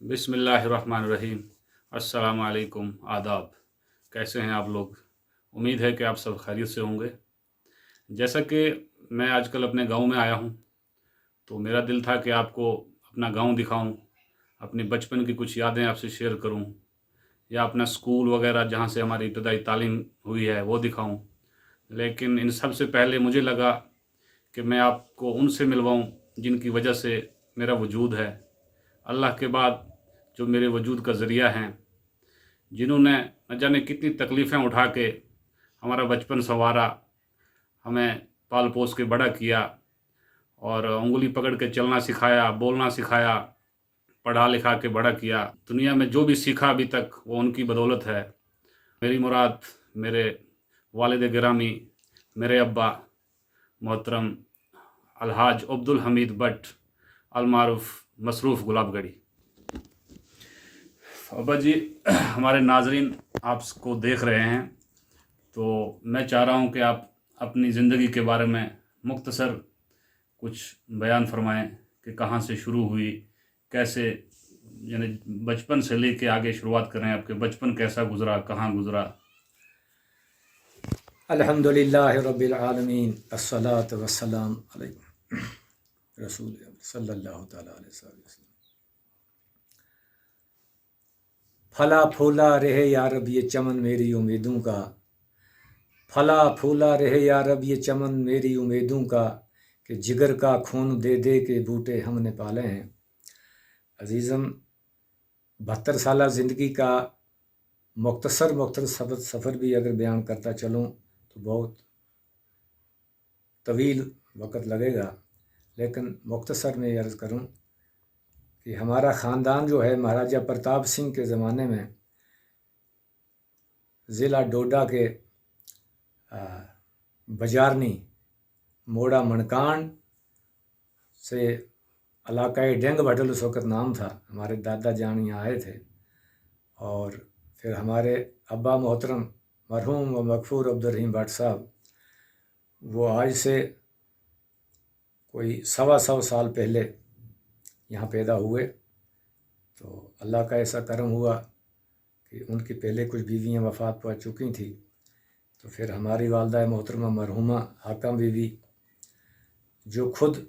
बिस्मिल्लाहिर्रहमानिर्रहीम। अस्सलाम वालेकुम, आदाब। कैसे हैं आप लोग? उम्मीद है कि आप सब खैरियत से होंगे। जैसा कि मैं आजकल अपने गांव में आया हूं, तो मेरा दिल था कि आपको अपना गांव दिखाऊं, अपने बचपन की कुछ यादें आपसे शेयर करूं, या अपना स्कूल वगैरह जहां से हमारी इब्तदाई तालीम हुई है वो दिखाऊं। लेकिन इन सब से पहले मुझे लगा कि मैं आपको उनसे मिलवाऊं जिनकी वजह से मेरा वजूद है। अल्लाह के बाद जो मेरे वजूद का ज़रिया हैं, जिन्होंने न जाने कितनी तकलीफ़ें उठा के हमारा बचपन संवारा, हमें पाल पोस के बड़ा किया और उंगली पकड़ के चलना सिखाया, बोलना सिखाया, पढ़ा लिखा के बड़ा किया। दुनिया में जो भी सीखा अभी तक वो उनकी बदौलत है। मेरी मुराद मेरे वालिद गिरामी, मेरे अब्बा मोहतरम अलहाज अब्दुल हमीद भट्ट अलमारूफ मसरूफ़ गुलाबगढ़ी। अब्बा जी, हमारे नाजरीन आपको देख रहे हैं, तो मैं चाह रहा हूं कि आप अपनी ज़िंदगी के बारे में मुख्तसर कुछ बयान फरमाएं कि कहां से शुरू हुई, कैसे, यानी बचपन से लेके आगे शुरुआत करें। आपके बचपन कैसा गुजरा, कहाँ गुजरा? अल्हम्दुलिल्लाहि रब्बिल आलमीन अस्सलातु वस्सलाम अलैहि रसूल सल्लल्लाहु तआला अलैहि वसल्लम। फला फूला रहे या रब ये चमन मेरी उम्मीदों का, फला फूला रहे या रब ये चमन मेरी उम्मीदों का, कि जिगर का खून दे दे के बूटे हमने पाले हैं। अजीज़म, 72 साल ज़िंदगी का मुख्तसर सफ़र भी अगर बयान करता चलूँ तो बहुत तवील वक़्त लगेगा, लेकिन मुख्तसर में अर्ज़ करूँ कि हमारा ख़ानदान जो है महाराजा प्रताप सिंह के ज़माने में ज़िला डोडा के बजारनी मोड़ा मनकान से इलाक़ाए डेंग भटल उस वक़्त नाम था। हमारे दादा जान यहाँ आए थे और फिर हमारे अब्बा मोहतरम मरहूम व मग़फ़ूर अब्दुल रहीम भट्ट साहब, वो आज से कोई 125 साल पहले यहाँ पैदा हुए। तो अल्लाह का ऐसा करम हुआ कि उनकी पहले कुछ बीवियाँ वफ़ात पा चुकी थी, तो फिर हमारी वालदा मोहतरमा मरहुमा हाकम बीवी, जो खुद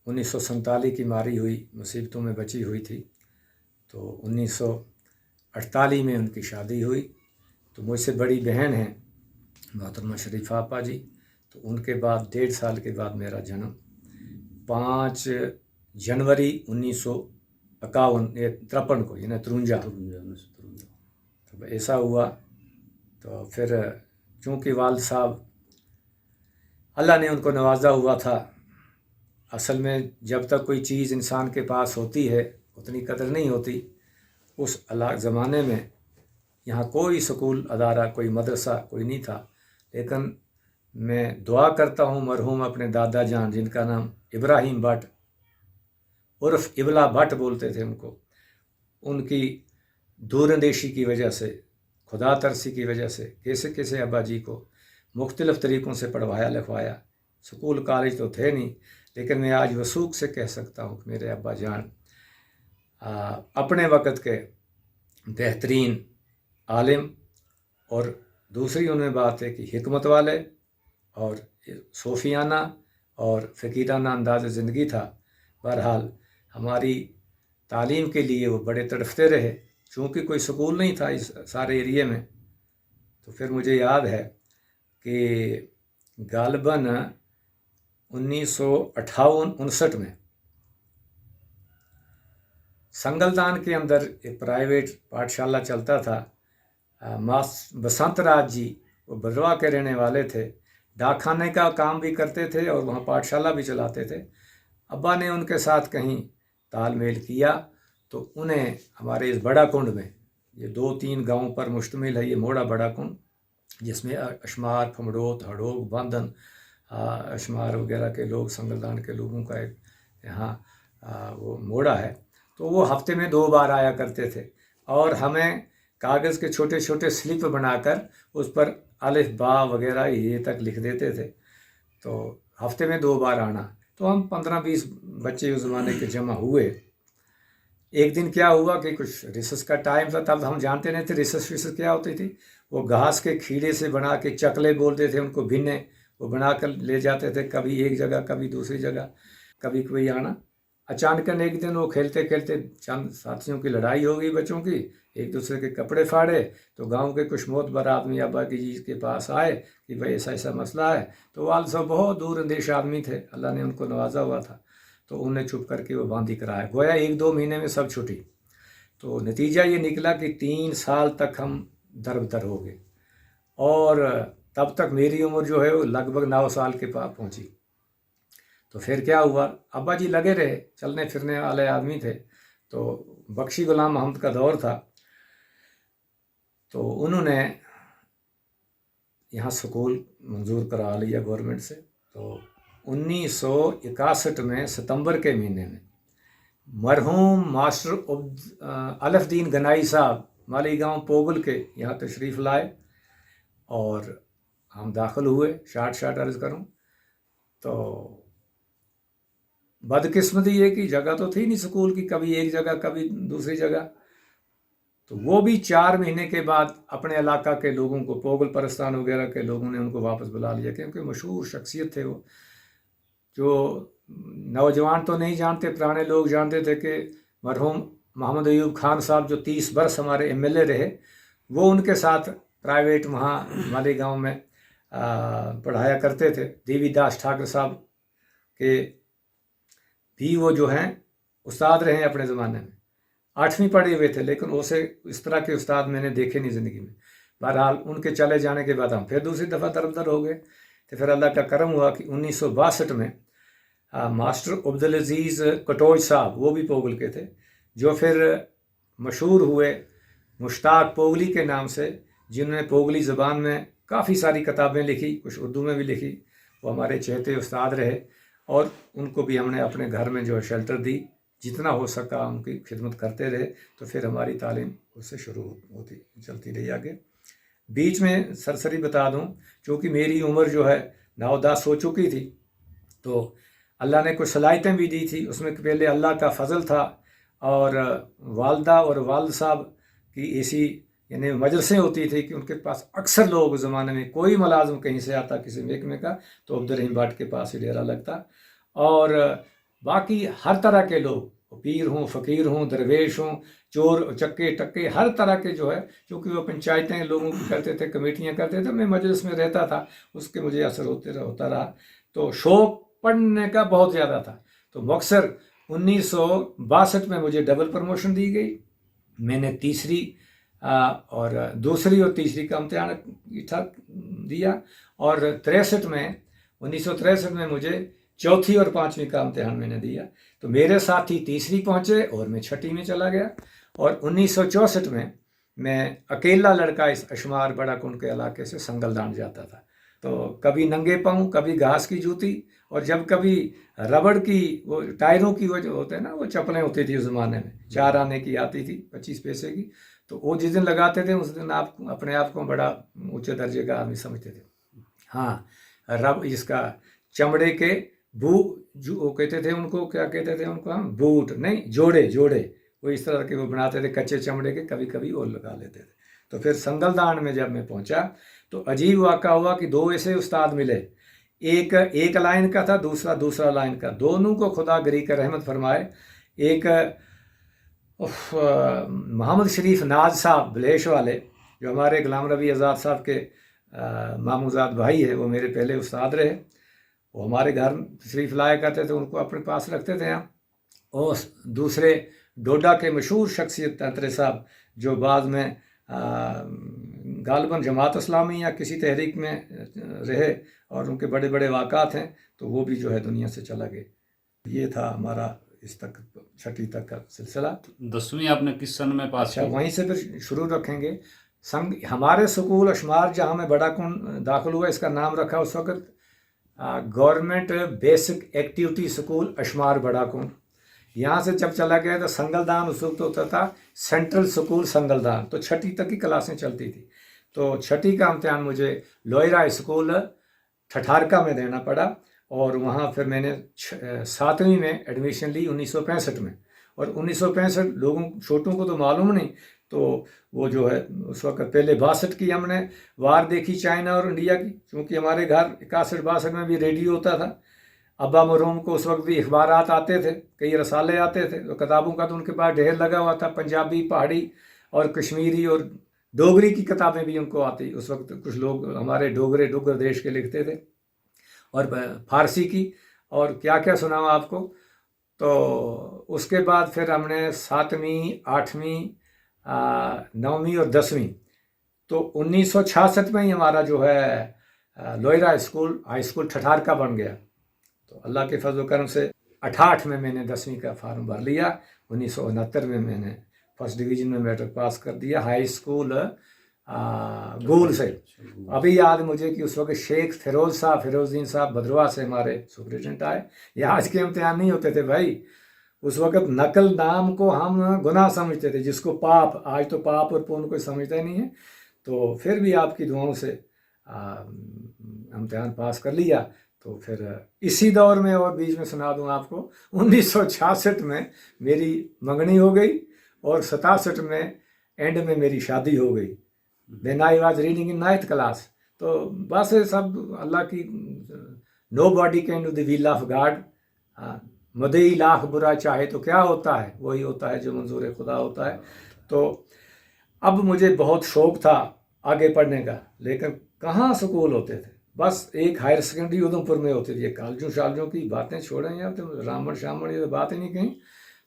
1947 की मारी हुई मुसीबतों में बची हुई थी, तो 1948 में उनकी शादी हुई। तो मुझसे बड़ी बहन हैं मोहतरमा शरीफा आपा जी, तो उनके बाद 1.5 साल के बाद मेरा जन्म 5 जनवरी 1953 को, यानी 53। तो ऐसा हुआ। तो फिर चूँकि वालिद साहब, अल्लाह ने उनको नवाजा हुआ था। असल में जब तक कोई चीज़ इंसान के पास होती है उतनी कदर नहीं होती। उस ज़माने में यहाँ कोई स्कूल अदारा, कोई मदरसा कोई नहीं था, लेकिन मैं दुआ करता हूँ मरहूम अपने दादा जान, जिनका नाम इब्राहिम भट्ट उर्फ़ इबला भट्ट बोलते थे उनको, उनकी दूरंदेशी की वजह से, खुदा तरसी की वजह से कैसे कैसे अब्बा जी को मुख्तलिफ़ तरीक़ों से पढ़वाया लिखवाया। स्कूल कॉलेज तो थे नहीं, लेकिन मैं आज वसूख से कह सकता हूँ कि मेरे अब्बा जान अपने वक़्त के बेहतरीन आलिम, और दूसरी उनमें बात है कि हिकमत वाले और सूफियाना और फ़कीराना अंदाज़ ज़िंदगी था। बहरहाल हमारी तालीम के लिए वो बड़े तड़फते रहे, चूँकि कोई स्कूल नहीं था इस सारे एरिए में। तो फिर मुझे याद है कि गालिबन 1958-59 में संगलदान के अंदर एक प्राइवेट पाठशाला चलता था। मास बसंत राज जी, वो बलवा के रहने वाले थे, डाकखाने का काम भी करते थे और वहाँ पाठशाला भी चलाते थे। अब्बा ने उनके साथ कहीं तालमेल किया तो उन्हें हमारे इस बड़ा कुंड में, ये 2-3 गाँव पर मुश्तमिल है ये मोड़ा बड़ा कुंड, जिसमें अशमार, फमड़ोत, हड़ोग, बांधन, अशमार वगैरह के लोग, संगलदान के लोगों का एक यहाँ वो मोड़ा है। तो वो हफ्ते में 2 बार आया करते थे और हमें कागज़ के छोटे छोटे स्लिप बनाकर उस पर अलिफ बा वगैरह ये तक लिख देते थे। तो हफ्ते में 2 बार आना, तो हम 15-20 बच्चे उस ज़माने के जमा हुए। एक दिन क्या हुआ कि कुछ रिसर्च का टाइम था, तब हम जानते नहीं थे रिसर्च विसर्च क्या होती थी। वो घास के खीड़े से बना के चकले बोलते थे उनको, भिन्ने, वो बना कर ले जाते थे, कभी एक जगह कभी दूसरी जगह, कभी कोई आना। अचानक एक दिन वो खेलते खेलते चंद साथियों की लड़ाई हो गई, बच्चों की, एक दूसरे के कपड़े फाड़े। तो गांव के कुछ मोतबर आदमी अब्बा की जी के पास आए कि भाई ऐसा ऐसा मसला है। तो वाल साहब बहुत दूर अंदेश आदमी थे, अल्लाह ने उनको नवाजा हुआ था, तो उन्हें चुप करके वो बांधी कराया। गोया 1-2 महीने में सब छुटी। तो नतीजा ये निकला कि 3 साल तक हम दर बदर हो गए, और तब तक मेरी उम्र जो है वो लगभग 9 साल के पास पहुंची। तो फिर क्या हुआ, अब्बा जी लगे रहे, चलने फिरने वाले आदमी थे। तो बख्शी गुलाम मोहम्मद का दौर था, तो उन्होंने यहाँ स्कूल मंजूर करा लिया गवर्नमेंट से। तो 1961 में सितंबर के महीने में मरहूम मास्टर अलफदीन गनाई साहब मालीगांव पोगल के यहाँ तशरीफ़ लाए, और हम दाखिल हुए। शार्ट अर्ज करूँ तो बदकिस्मती ये कि जगह तो थी नहीं स्कूल की, कभी एक जगह कभी दूसरी जगह। तो वो भी 4 महीने के बाद अपने इलाका के लोगों को, पोगल परस्तान वगैरह के लोगों ने उनको वापस बुला लिया, क्योंकि मशहूर शख्सियत थे वो। जो नौजवान तो नहीं जानते, पुराने लोग जानते थे कि मरहूम मोहम्मद अयूब खान साहब जो 30 बरस हमारे एमएलए रहे, वो उनके साथ प्राइवेट वहाँ मालीगांव में पढ़ाया करते थे। देवीदास ठाकर साहब के भी वो जो हैं उस्ताद रहे अपने ज़माने में। 8वीं पढ़े हुए थे, लेकिन उसे इस तरह के उस्ताद मैंने देखे नहीं ज़िंदगी में। बहरहाल उनके चले जाने के बाद हम फिर दूसरी दफ़ा दरबदर हो गए। तो फिर अल्लाह का करम हुआ कि 1962 में मास्टर अब्दुल अजीज़ कटोच साहब, वो भी पोगल के थे, जो फिर मशहूर हुए मुश्ताक पोगली के नाम से, जिन्होंने पोगली ज़बान में काफ़ी सारी किताबें लिखी, कुछ उर्दू में भी लिखी। वो हमारे चहेते उस्ताद रहे, और उनको भी हमने अपने घर में जो है शेल्टर दी, जितना हो सका उनकी खिदमत करते रहे। तो फिर हमारी तालीम उससे शुरू होती चलती रही आगे। बीच में सरसरी बता दूं, चूँकि मेरी उम्र जो है 9-10 हो चुकी थी, तो अल्लाह ने कुछ सलाहियतें भी दी थी। उसमें पहले अल्लाह का फजल था, और वालदा और वालिद साहब की ऐसी यानी मजलिसें होती थी कि उनके पास अक्सर लोग, ज़माने में कोई मुलाजिम कहीं से आता किसी महकमे का, तो अब्दुर्रहीम भट्ट के पास ही डेरा लगता। और बाकी हर तरह के लोग, पीर हों, फ़कीर हों, दरवेश हों, चोर चक्के टक्के, हर तरह के जो है, क्योंकि वो पंचायतें लोगों की करते थे, कमेटियाँ करते थे, मैं मजलिस में रहता था, उसके मुझे असर होता रहा। तो शौक़ पढ़ने का बहुत ज़्यादा था। तो मकसर 1962 में मुझे डबल प्रमोशन दी गई। मैंने और दूसरी और तीसरी का इम्तिहान दिया, और 1963 में मुझे चौथी और 5वीं का इम्तिहान मैंने दिया। तो मेरे साथी तीसरी पहुँचे और मैं छठी में चला गया। और 1964 में मैं अकेला लड़का इस अशमार बड़ा कुंड के इलाके से संगलदान जाता था। तो कभी नंगे पाँव, कभी घास की जूती, और जब कभी रबड़ की, वो टायरों की, वो जो होते हैं ना, वो चप्पलें होती थी उस ज़माने में, 4 आने की आती थी, 25 पैसे की। तो वो जिस दिन लगाते थे, उस दिन आप अपने आप को बड़ा ऊंचे दर्जे का आदमी समझते थे। हाँ, इसका चमड़े के जो वो कहते थे उनको, क्या कहते थे उनको, हम बूट नहीं, जोड़े वो इस तरह के वो बनाते थे कच्चे चमड़े के, कभी कभी वो लगा लेते थे। तो फिर संगलदान में जब मैं पहुंचा, तो अजीब वाक़ा हुआ कि 2 ऐसे उस्ताद मिले, एक लाइन का था, दूसरा लाइन का। दोनों को खुदा गरी का रहमत फरमाए। एक मोहम्मद शरीफ नाज साहब बलेश वाले, जो हमारे गुलाम रबी आज़ाद साहब के मामूजाद भाई है, वो मेरे पहले उस्ताद रहे। वो हमारे घर तशरीफ़ लाया करते थे, उनको अपने पास रखते थे यहाँ। और दूसरे डोडा के मशहूर शख्सियत तंत्रे साहब, जो बाद में गालिबन जमात इस्लामी या किसी तहरीक में रहे, और उनके बड़े बड़े वाक़ात हैं, तो वो भी जो है दुनिया से चला गए। ये था हमारा इस तक छठी तक का सिलसिला। 10वीं आपने किस सन में पास अच्छा, वहीं से फिर शुरू रखेंगे। हमारे स्कूल अशमार, जहाँ मैं बड़ा कुंड दाखिल हुआ, इसका नाम रखा उस वक़्त गवर्नमेंट बेसिक एक्टिविटी स्कूल अशमार बड़ा कुंड। यहाँ से जब चला गया तो संगलदान उस वक्त होता था सेंट्रल स्कूल संगलदान। तो छठी तक की क्लासें चलती थी। तो छठी का इम्तिहान मुझे लोयरा स्कूल ठठारका में देना पड़ा, और वहाँ फिर मैंने 7वीं में एडमिशन ली 1965 में। और 1965 लोगों छोटों को तो मालूम नहीं। तो वो जो है उस वक्त पहले 62 की हमने वार देखी चाइना और इंडिया की, क्योंकि हमारे घर 61-62 में भी रेडियो होता था। अब्बा मरहूम को उस वक्त भी अखबारात आते थे, कई रसाले आते थे, तो किताबों का तो उनके पास ढेर लगा हुआ था। पंजाबी, पहाड़ी और कश्मीरी और डोगरी की किताबें भी उनको आती। उस वक्त कुछ लोग हमारे डुगर देश के लिखते थे, और फारसी की, और क्या क्या सुनाऊँ आपको। तो उसके बाद फिर हमने 7वीं, 8वीं, 9वीं और 10वीं, तो 1966 में ही हमारा जो है लोयरा हाई स्कूल ठठार का बन गया। तो अल्लाह के फजल करम से 68 में मैंने 10वीं का फार्म भर लिया। 1969 में मैंने फर्स्ट डिवीज़न में मैट्रिक पास कर दिया हाई स्कूल गोल से। अभी याद मुझे कि उस वक्त शेख फिरोजुद्दीन साहब भद्रवा से हमारे सुपरिटेंडेंट आए। ये आज के इम्तिहान नहीं होते थे भाई, उस वक्त नकल नाम को हम गुनाह समझते थे, जिसको पाप, आज तो पाप और पुण्य कोई समझता ही नहीं है। तो फिर भी आपकी दुआओं से इम्तिहान पास कर लिया। तो फिर इसी दौर में, और बीच में सुना दूं आपको, 1966 में मेरी मंगनी हो गई और 67 में एंड में मेरी शादी हो गई। Then I was reading in 9th class. तो बस सब अल्लाह की, nobody can do the will of God, मदई लाख बुरा चाहे तो क्या होता है, वही होता है जो मंजूर खुदा होता है। तो अब मुझे बहुत शौक़ था आगे पढ़ने का, लेकिन कहाँ स्कूल होते थे। बस एक हायर सेकेंडरी उधमपुर में होती थी। कॉलेजों शालजों की बातें छोड़ें यार, तो रामण शामण ये तो बात ही नहीं कहीं।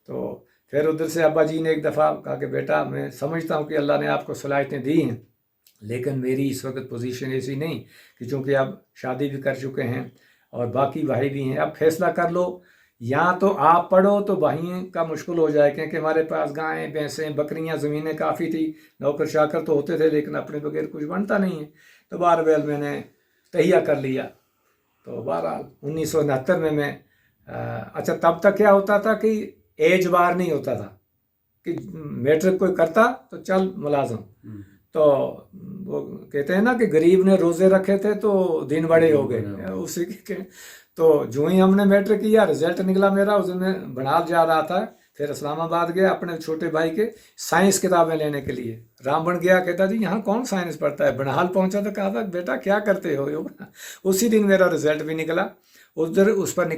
तो फिर उधर से अब्बा जी ने एक दफ़ा कहा कि बेटा, मैं समझता हूँ कि अल्लाह ने आपको सलाहियतें दी हैं, लेकिन मेरी इस वक्त पोजीशन ऐसी नहीं कि, चूँकि आप शादी भी कर चुके हैं और बाकी भाई भी हैं, अब फैसला कर लो, या तो आप पढ़ो तो भाई का मुश्किल हो जाए, क्योंकि हमारे पास गायें, भैंसें, बकरियां, ज़मीनें काफ़ी थी, नौकर चाकर तो होते थे, लेकिन अपने बगैर कुछ बनता नहीं है। तो बहरहाल मैंने तहिया कर लिया। तो बहरहाल 1969 में मैं अच्छा, तब तक क्या होता था कि एज बार नहीं होता था कि मैट्रिक कोई करता तो चल मुलाजम। तो वो कहते हैं ना कि गरीब ने रोज़े रखे थे तो दिन बड़े हो गए, उसी के। तो जो ही हमने मैट्रिक किया, रिजल्ट निकला मेरा, उस दिन मैं बनारस जा रहा था, फिर इस्लामाबाद गया अपने छोटे भाई के साइंस किताबें लेने के लिए। रामबन गया, कहता जी यहाँ कौन साइंस पढ़ता है। बनहाल पहुँचा तो कहा था बेटा क्या करते हो योगा। उसी दिन मेरा रिजल्ट भी निकला। उधर उस पर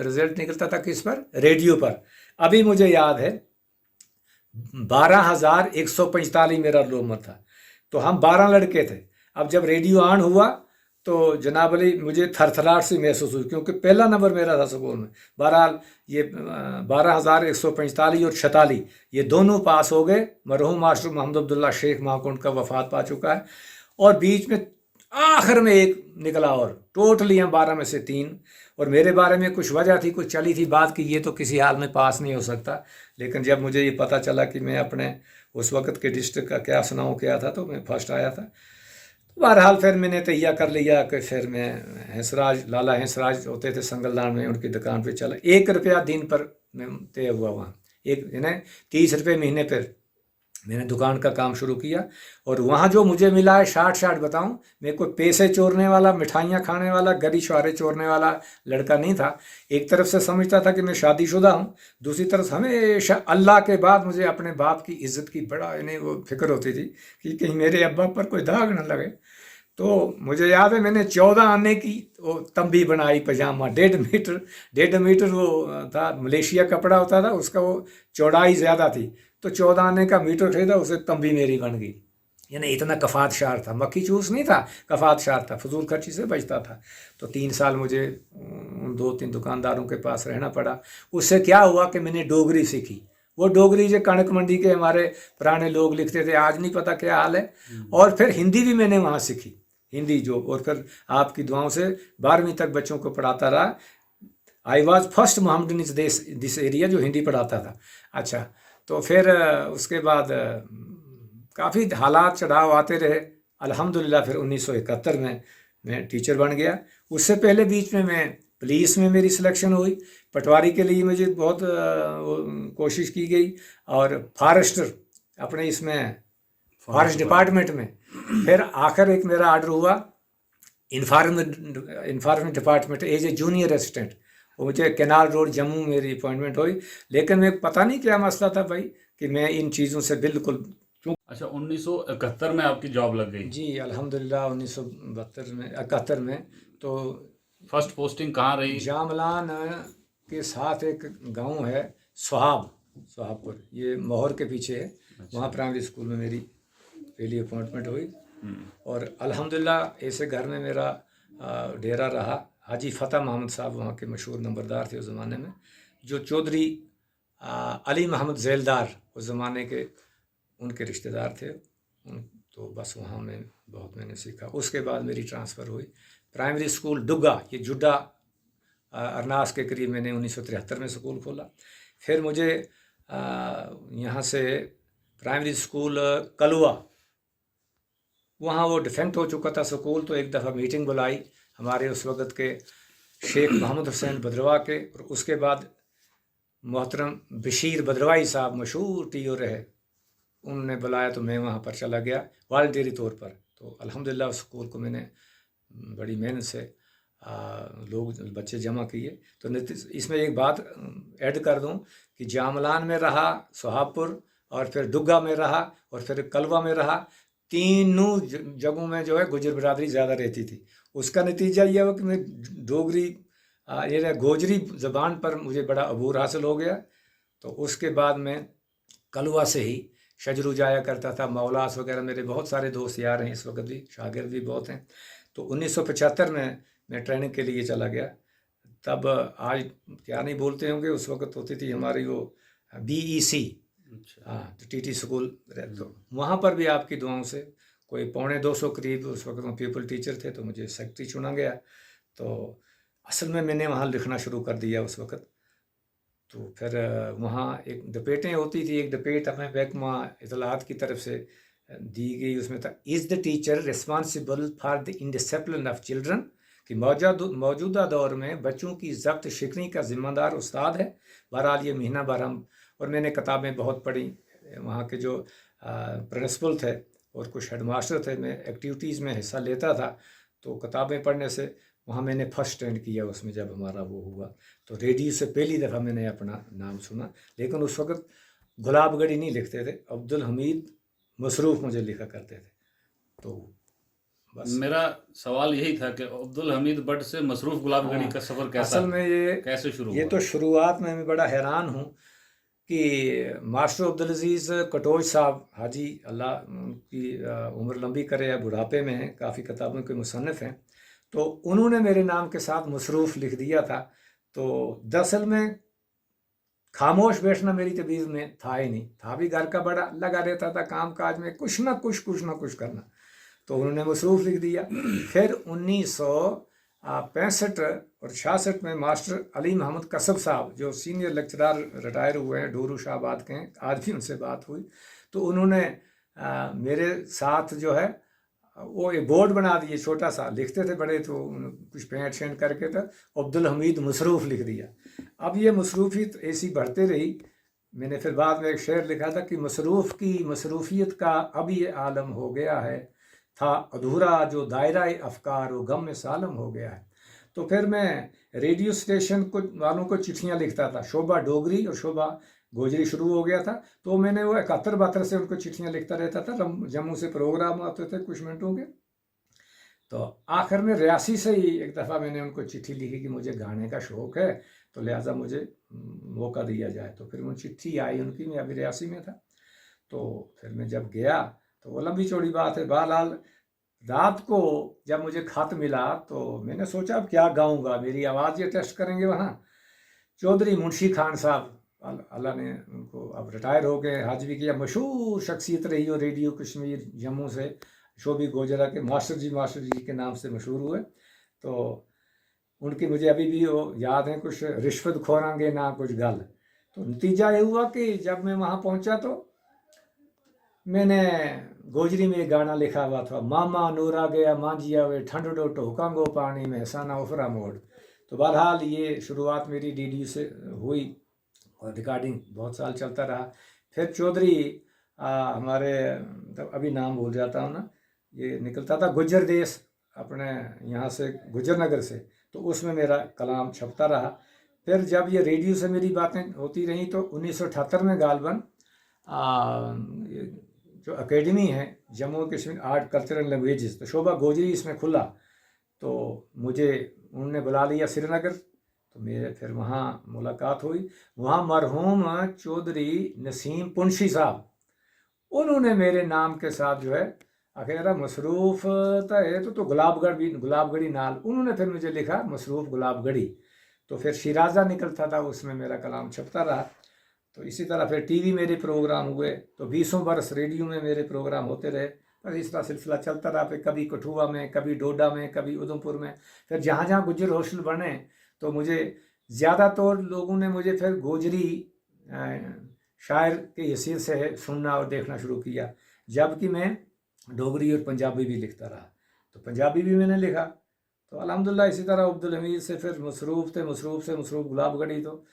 रिजल्ट निकलता था किस पर, रेडियो पर। अभी मुझे याद है 12,145 मेरा रोल नंबर था। तो हम 12 लड़के थे। अब जब रेडियो ऑन हुआ तो जनाब अली मुझे थरथराहट से महसूस हुई, क्योंकि पहला नंबर मेरा था स्कूल में। बहरहाल ये 12,145 और 46 ये दोनों पास हो गए। मरहूम मास्टर मोहम्मद अब्दुल्ला शेख माकुंड का वफात पा चुका है, और बीच में आखिर में एक निकला, और टोटली हम 12 में से 3। और मेरे बारे में कुछ वजह थी, कुछ चली थी बात कि ये तो किसी हाल में पास नहीं हो सकता। लेकिन जब मुझे ये पता चला कि मैं अपने उस वक़्त के डिस्ट्रिक्ट का क्या सुनाऊँ क्या था, तो मैं फर्स्ट आया था। बहरहाल फिर मैंने तैयार कर लिया कि फिर मैं लाला हंसराज होते थे संगलदान में, उनकी दुकान पे चला। 1 रुपया दिन पर मैं तय हुआ वहाँ, एक 30 रुपये महीने पर मैंने दुकान का काम शुरू किया। और वहाँ जो मुझे मिला है, शार्ट बताऊँ, मैं कोई पैसे चोरने वाला, मिठाइयाँ खाने वाला, गरी शुहारे चोरने वाला लड़का नहीं था। एक तरफ से समझता था कि मैं शादीशुदा हूँ, दूसरी तरफ हमेशा अल्लाह के बाद मुझे अपने बाप की इज़्ज़त की बड़ा वो फिक्र होती थी कि कहीं मेरे अब्बा पर कोई दाग न लगे। तो मुझे याद है मैंने 14 आने की वो तंबी बनाई, पजामा 1.5 मीटर वो था, मलेशिया कपड़ा होता था, उसका वो चौड़ाई ज़्यादा थी। तो 14 आने का मीटर खरीदा, उसे तंबी मेरी बन गई। यानी इतना कफात शार था, मक्खी चूस नहीं था, कफात शार था, फजूल खर्ची से बचता था। तो 3 साल मुझे उन 2-3 दुकानदारों के पास रहना पड़ा। उससे क्या हुआ कि मैंने डोगरी सीखी। वो डोगरी जो कणक मंडी के हमारे पुराने लोग लिखते थे, आज नहीं पता क्या हाल है। और फिर हिंदी भी मैंने वहाँ सीखी, हिंदी जो, और फिर आपकी दुआओं से 12वीं तक बच्चों को पढ़ाता रहा। I was first Mohammad in this area जो हिंदी पढ़ाता था। अच्छा, तो फिर उसके बाद काफ़ी हालात चढ़ाव आते रहे। अल्हम्दुलिल्लाह फिर 1971 में मैं टीचर बन गया। उससे पहले बीच में मैं पुलिस में मेरी सिलेक्शन हुई, पटवारी के लिए मुझे बहुत कोशिश की गई, और फॉरेस्टर अपने इसमें फॉरेस्ट डिपार्टमेंट में। फिर आखिर एक मेरा आर्डर हुआ information department as a junior assistant, वो मुझे केनाल रोड जम्मू मेरी अपॉइंटमेंट हुई, लेकिन मैं पता नहीं क्या मसला था भाई कि मैं इन चीज़ों से बिल्कुल अच्छा, 1971 में आपकी जॉब लग गई। जी अल्हम्दुलिल्लाह 1972 में 71 में। तो फर्स्ट पोस्टिंग कहाँ रही? जामलान के साथ एक गांव है सुहाबपुर, ये मोहर के पीछे है। वहाँ प्राइमरी स्कूल में मेरी पहली अपॉइंटमेंट हुई और अल्हम्दुलिल्लाह ऐसे घर में मेरा डेरा रहा। हाजी फतेह मोहम्मद साहब वहाँ के मशहूर नंबरदार थे उस ज़माने में, जो चौधरी अली मोहम्मद झैलदार उस ज़माने के उनके रिश्तेदार थे। तो बस वहाँ में बहुत मैंने सीखा। उसके बाद मेरी ट्रांसफ़र हुई प्राइमरी स्कूल डुग्गा, ये जुड्डा अरनास के करीब मैंने 1973 में स्कूल खोला। फिर मुझे यहाँ से प्राइमरी स्कूल कलवा, वहाँ वो डिफेक्ट हो चुका था स्कूल, तो एक दफ़ा मीटिंग बुलाई हमारे उस वक़्त के शेख मोहम्मद हुसैन बदरवा के, और उसके बाद मोहतरम बशीर बदरवाई साहब मशहूर टीओ रहे, उन्होंने बुलाया तो मैं वहाँ पर चला गया वॉलंटियरी तौर पर। तो अल्हम्दुलिल्लाह उस स्कूल को मैंने बड़ी मेहनत से लोग बच्चे जमा किए। तो इसमें एक बात ऐड कर दूं कि जामलान में रहा, सुहाबपुर, और फिर दुग्गा में रहा, और फिर कलवा में रहा। तीनों जगहों में जो है गुजर बिरादरी ज़्यादा रहती थी। उसका नतीजा यह हुआ कि मैं डोगरी ये गोजरी ज़बान पर मुझे बड़ा अबूर हासिल हो गया। तो उसके बाद मैं कलवा से ही शजरू जाया करता था, मौलास वगैरह, मेरे बहुत सारे दोस्त यार हैं इस वक्त भी, शागिर्द भी बहुत हैं। तो 1975 में मैं ट्रेनिंग के लिए चला गया। तब आज क्या नहीं बोलते होंगे, उस वक्त होती थी हमारी वो BEC, हाँ, तो TT स्कूल। तो वहाँ पर भी आपकी दुआओं से कोई 250 करीब उस वक्त में पीपल टीचर थे, तो मुझे सेक्रेटरी चुना गया। तो असल में मैंने वहाँ लिखना शुरू कर दिया उस वक्त। तो फिर वहाँ एक डिबेटें होती थी, एक डिबेट हमें महकमा इतलात की तरफ से दी गई, उसमें था is the teacher responsible for the indiscipline of children, कि मौजूदा दौर में बच्चों की ज़ब्त शिकनी का ज़िम्मेदार उस्ताद है। बहरहाल ये महीना भर हम, और मैंने किताबें बहुत पढ़ी, वहाँ के जो प्रिंसिपल थे और कुछ हेडमास्टर थे, मैं एक्टिविटीज़ में हिस्सा लेता था। तो किताबें पढ़ने से वहाँ मैंने फर्स्ट स्टैंड किया उसमें, जब हमारा वो हुआ। तो रेडियो से पहली दफ़ा मैंने अपना नाम सुना, लेकिन उस वक्त गुलाबगढ़ी नहीं लिखते थे, अब्दुल हमीद मसरूफ़ मुझे लिखा करते थे। तो बस मेरा सवाल यही था कि अब्दुल हमीद बट से मसरूफ़ गुलाबगढ़ी का सफ़र कैसा, असल में कैसे शुरू ये हुआ? तो शुरुआत में मैं बड़ा हैरान हूँ कि मास्टर अब्दुल अजीज़ कटोच साहब, हाजी, अल्लाह उनकी उम्र लंबी करे, या बुढ़ापे में हैं, काफ़ी किताबों के मुसन्निफ़ हैं। तो उन्होंने मेरे नाम के साथ मसरूफ़ लिख दिया था। तो दरअसल में खामोश बैठना मेरी तबीयत में था ही नहीं, था भी घर का बड़ा, लगा रहता था काम काज में, कुछ ना कुछ करना। तो उन्होंने मसरूफ़ लिख दिया। फिर 1965 और 66 में मास्टर अली मोहम्मद कसब साहब, जो सीनियर लेक्चरर रिटायर हुए हैं, डोरू शाहबाद के हैं, आज भी उनसे बात हुई, तो उन्होंने मेरे साथ जो है वो एक बोर्ड बना दिए, छोटा सा, लिखते थे बड़े, तो कुछ पेंट शेंट करके तो अब्दुल हमीद मसरूफ़ लिख दिया। अब ये मसरूफ़ियत ऐसी बढ़ते रही। मैंने फिर बाद में एक शेर लिखा था कि मसरूफ़ की मसरूफ़ियत का अब ये आलम हो गया है, था अधूरा जो दायरा अफ़कार व गम में सालम हो गया है। तो फिर मैं रेडियो स्टेशन को वालों को चिट्ठियाँ लिखता था, शोभा डोगरी और शोभा गोजरी शुरू हो गया था। तो मैंने वो 71-72 से उनको चिट्ठियाँ लिखता रहता था। जम्मू से प्रोग्राम आते थे कुछ मिनटों के। तो आखिर में रियासी से ही एक दफ़ा मैंने उनको चिट्ठी लिखी कि मुझे गाने का शौक़ है, तो लिहाजा मुझे मौका दिया जाए। तो फिर वो चिट्ठी आई उनकी, मैं अभी रियासी में था। तो फिर मैं जब गया तो वो लंबी चौड़ी बात है। बहरहाल रात को जब मुझे खत मिला तो मैंने सोचा अब क्या गाऊंगा, मेरी आवाज़ ये टेस्ट करेंगे वहाँ। चौधरी मुंशी खान साहब, अल्लाह ने उनको, अब रिटायर हो गए, हज भी किया, मशहूर शख्सियत रही हो रेडियो कश्मीर जम्मू से, शोभी गोजरा के मास्टर जी के नाम से मशहूर हुए। तो उनकी मुझे अभी भी वो याद है, कुछ रिश्वत खोरांगे ना कुछ गल। तो नतीजा ये हुआ कि जब मैं वहाँ पहुँचा तो मैंने गोजरी में एक गाना लिखा हुआ था, मामा नूरा गया मांझिया वे ठंड डो टोकांगो पानी में साना उफरा मोड़। तो बहरहाल ये शुरुआत मेरी DDU से हुई और रिकॉर्डिंग बहुत साल चलता रहा। फिर चौधरी हमारे, तब अभी नाम भूल जाता हूँ ना, ये निकलता था गुज्जर देश अपने यहाँ से, गुज्जर नगर से, तो उसमें मेरा कलाम छपता रहा। फिर जब ये रेडियो से मेरी बातें होती रहीं तो 1978 में गालबन ये जो एकेडमी है Jammu Kashmir art cultural languages, तो शोभा गोजरी इसमें खुला, तो मुझे उन्होंने बुला लिया श्रीनगर। तो मेरे फिर वहाँ मुलाकात हुई। वहाँ मरहूम चौधरी नसीम पुंशी साहब, उन्होंने मेरे नाम के साथ जो है अखेरा मसरूफ़ तो है तो गुलाबगढ़ भी, गुलाबगढ़ी नाल उन्होंने फिर मुझे लिखा मसरूफ़ गुलाबगढ़ी। तो फिर शिराजा निकलता था, उसमें मेरा कलाम छपता रहा। तो इसी तरह फिर टीवी मेरे प्रोग्राम हुए, तो 20 बरस रेडियो में मेरे प्रोग्राम होते रहे। बस इस तरह सिलसिला चलता रहा। फिर कभी कठुआ में, कभी डोडा में, कभी उधमपुर में। फिर जहाँ जहाँ गुज्जर हॉस्टल बने तो मुझे ज़्यादातर लोगों ने मुझे फिर गोजरी शायर की हैसियत से सुनना और देखना शुरू किया, जबकि मैं डोगरी और पंजाबी भी लिखता रहा। तो पंजाबी भी मैंने लिखा। तो अल्हम्दुलिल्लाह इसी तरह अब्दुल हमीद से फिर मसरूफ़ से मसरूफ़ गुलाबगढ़ी। तो